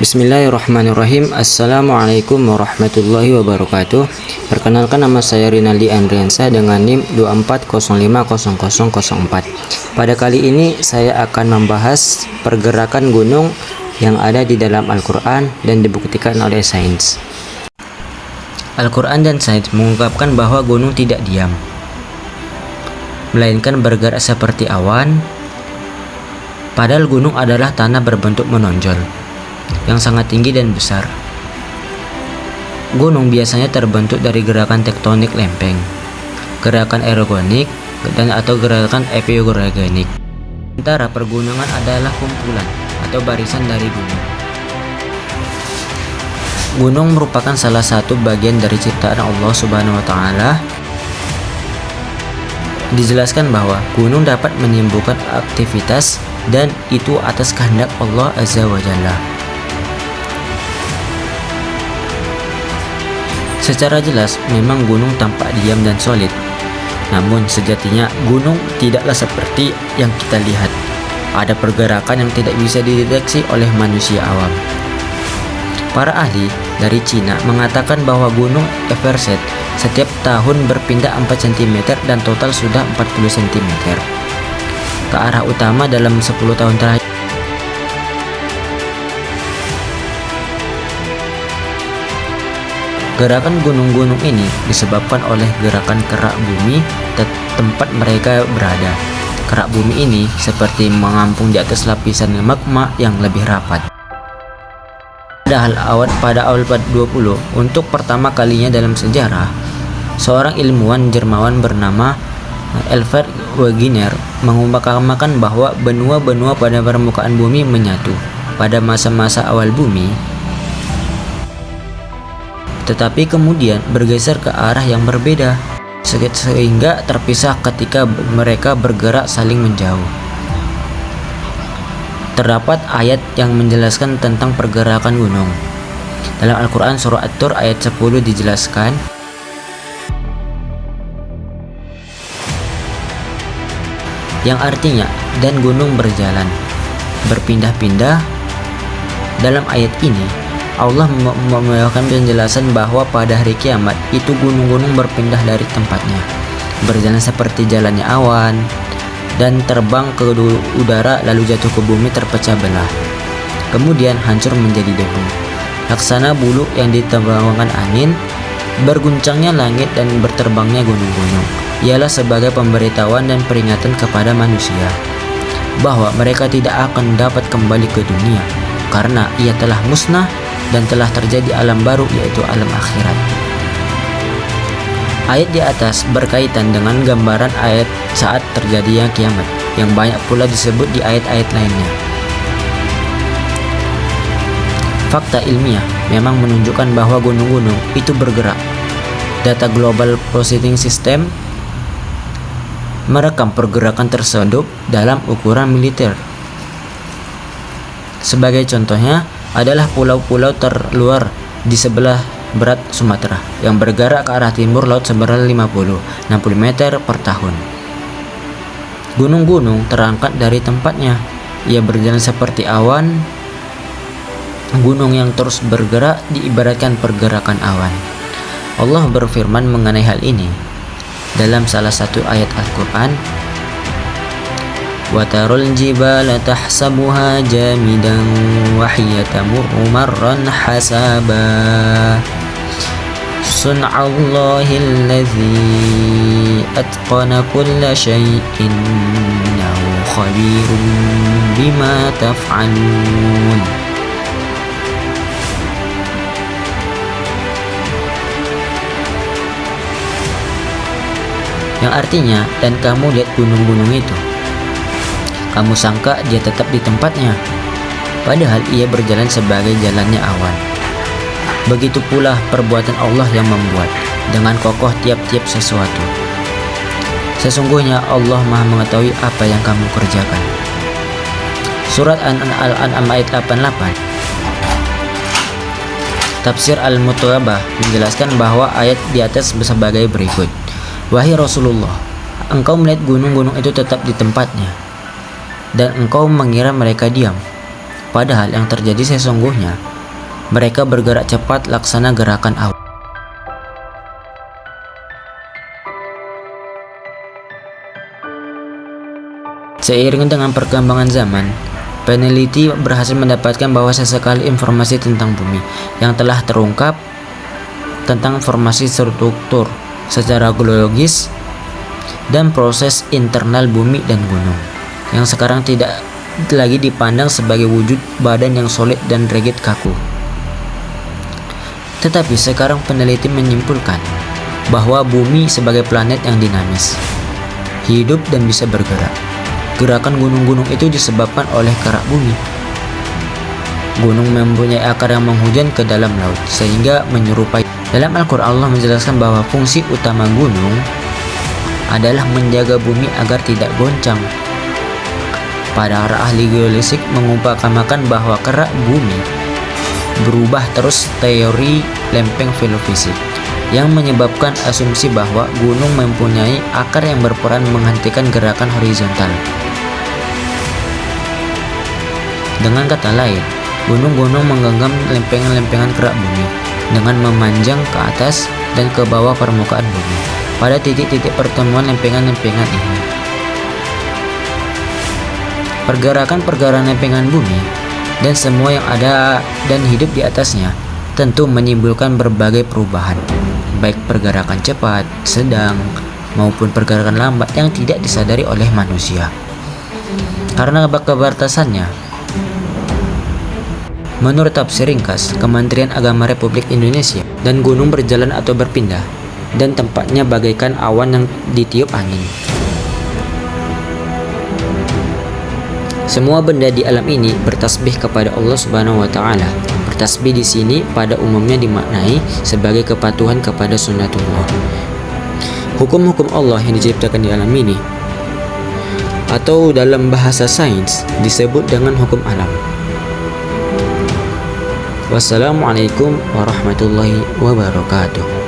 Bismillahirrahmanirrahim. Assalamualaikum warahmatullahi wabarakatuh. Perkenalkan, nama saya Rinaldi Andriansa dengan NIM 24050004. Pada kali ini saya akan membahas pergerakan gunung yang ada di dalam Al-Quran dan dibuktikan oleh sains. Al-Quran dan sains mengungkapkan bahwa gunung tidak diam, melainkan bergerak seperti awan. Padahal gunung adalah tanah berbentuk menonjol yang sangat tinggi dan besar. Gunung biasanya terbentuk dari gerakan tektonik lempeng, gerakan erogenik, dan atau gerakan epiogenik. Sementara pergunungan adalah kumpulan atau barisan dari gunung. Gunung merupakan salah satu bagian dari ciptaan Allah Subhanahu wa Ta'ala. Dijelaskan bahwa gunung dapat menimbulkan aktivitas dan itu atas kehendak Allah Azza wa Jalla. Secara jelas, memang gunung tampak diam dan solid. Namun sejatinya gunung tidaklah seperti yang kita lihat. Ada pergerakan yang tidak bisa dideteksi oleh manusia awam. Para ahli dari Cina mengatakan bahwa gunung Everest setiap tahun berpindah 4 cm dan total sudah 40 cm ke arah utama dalam 10 tahun terakhir. Gerakan gunung-gunung ini disebabkan oleh gerakan kerak bumi tempat mereka berada. Kerak bumi ini seperti mengampung di atas lapisan magma yang lebih rapat. Padahal pada awal 20, untuk pertama kalinya dalam sejarah, seorang ilmuwan Jerman bernama Albert Wegener mengungkapkan bahwa benua-benua pada permukaan bumi menyatu pada masa-masa awal bumi, tetapi kemudian bergeser ke arah yang berbeda sehingga terpisah ketika mereka bergerak saling menjauh. Terdapat ayat yang menjelaskan tentang pergerakan gunung. Dalam Al-Quran surah At-Tur ayat 10 dijelaskan, yang artinya, dan gunung berjalan, berpindah-pindah. Dalam ayat ini Allah membawakan penjelasan bahwa pada hari kiamat itu gunung-gunung berpindah dari tempatnya, berjalan seperti jalannya awan, dan terbang ke udara lalu jatuh ke bumi terpecah belah, kemudian hancur menjadi debu. Laksana bulu yang ditembangkan angin, berguncangnya langit dan berterbangnya gunung-gunung ialah sebagai pemberitahuan dan peringatan kepada manusia bahwa mereka tidak akan dapat kembali ke dunia karena ia telah musnah dan telah terjadi alam baru, yaitu alam akhirat. Ayat di atas berkaitan dengan gambaran ayat saat terjadinya kiamat yang banyak pula disebut di ayat-ayat lainnya. Fakta ilmiah memang menunjukkan bahwa gunung-gunung itu bergerak. Data Global Positioning System merekam pergerakan tersebut dalam ukuran militer. Sebagai contohnya adalah pulau-pulau terluar di sebelah barat Sumatera yang bergerak ke arah timur laut sebenarnya 50-60 meter per tahun. Gunung-gunung terangkat dari tempatnya. Ia berjalan seperti awan. Gunung yang terus bergerak diibaratkan pergerakan awan. Allah berfirman mengenai hal ini dalam salah satu ayat Al-Quran, وَتَرَى الْجِبَالَ تَحْسَبُهَا جَامِدًا وَهِيَ تَمُرُّ مَرًّا حَسَبًا صُنْعَ اللَّهِ الَّذِي أَتْقَنَ كُلَّ شَيْءٍ إِنَّهُ خَبِيرٌ بِمَا تَفْعَلُونَ. Yang artinya, dan kamu lihat gunung-gunung itu, kamu sangka dia tetap di tempatnya, padahal ia berjalan sebagai jalannya awan. Begitu pula perbuatan Allah yang membuat dengan kokoh tiap-tiap sesuatu. Sesungguhnya Allah Maha mengetahui apa yang kamu kerjakan. Surat Al-An'am ayat 88. Tafsir Al-Mutawabah menjelaskan bahwa ayat di atas sebagai berikut. Wahai Rasulullah, engkau melihat gunung-gunung itu tetap di tempatnya, dan engkau mengira mereka diam. Padahal yang terjadi sesungguhnya, mereka bergerak cepat laksana gerakan awan. Seiring dengan perkembangan zaman, peneliti berhasil mendapatkan bahwa sesekali informasi tentang bumi yang telah terungkap tentang formasi struktur secara geologis dan proses internal bumi dan gunung yang sekarang tidak lagi dipandang sebagai wujud badan yang solid dan rigid kaku. Tetapi sekarang peneliti menyimpulkan bahwa bumi sebagai planet yang dinamis, hidup dan bisa bergerak. Gerakan gunung-gunung itu disebabkan oleh kerak bumi. Gunung mempunyai akar yang menghujam ke dalam laut sehingga menyerupai. Dalam Al-Quran Allah menjelaskan bahwa fungsi utama gunung adalah menjaga bumi agar tidak goncang. Para ahli geofisik mengumpamakan bahwa kerak bumi berubah terus teori lempeng geofisik yang menyebabkan asumsi bahwa gunung mempunyai akar yang berperan menghentikan gerakan horizontal. Dengan kata lain, gunung-gunung menggenggam lempengan-lempengan kerak bumi dengan memanjang ke atas dan ke bawah permukaan bumi pada titik-titik pertemuan lempengan-lempengan ini. Pergerakan-pergerakan lempengan bumi dan semua yang ada dan hidup di atasnya tentu menimbulkan berbagai perubahan, baik pergerakan cepat, sedang, maupun pergerakan lambat yang tidak disadari oleh manusia. Karena keterbatasannya, menurut tafsir ringkas Kementerian Agama Republik Indonesia, dan gunung berjalan atau berpindah dan tempatnya bagaikan awan yang ditiup angin. Semua benda di alam ini bertasbih kepada Allah Subhanahu wa taala. Bertasbih di sini pada umumnya dimaknai sebagai kepatuhan kepada sunnatullah. Hukum-hukum Allah yang diciptakan di alam ini, atau dalam bahasa sains disebut dengan hukum alam. Wassalamualaikum warahmatullahi wabarakatuh.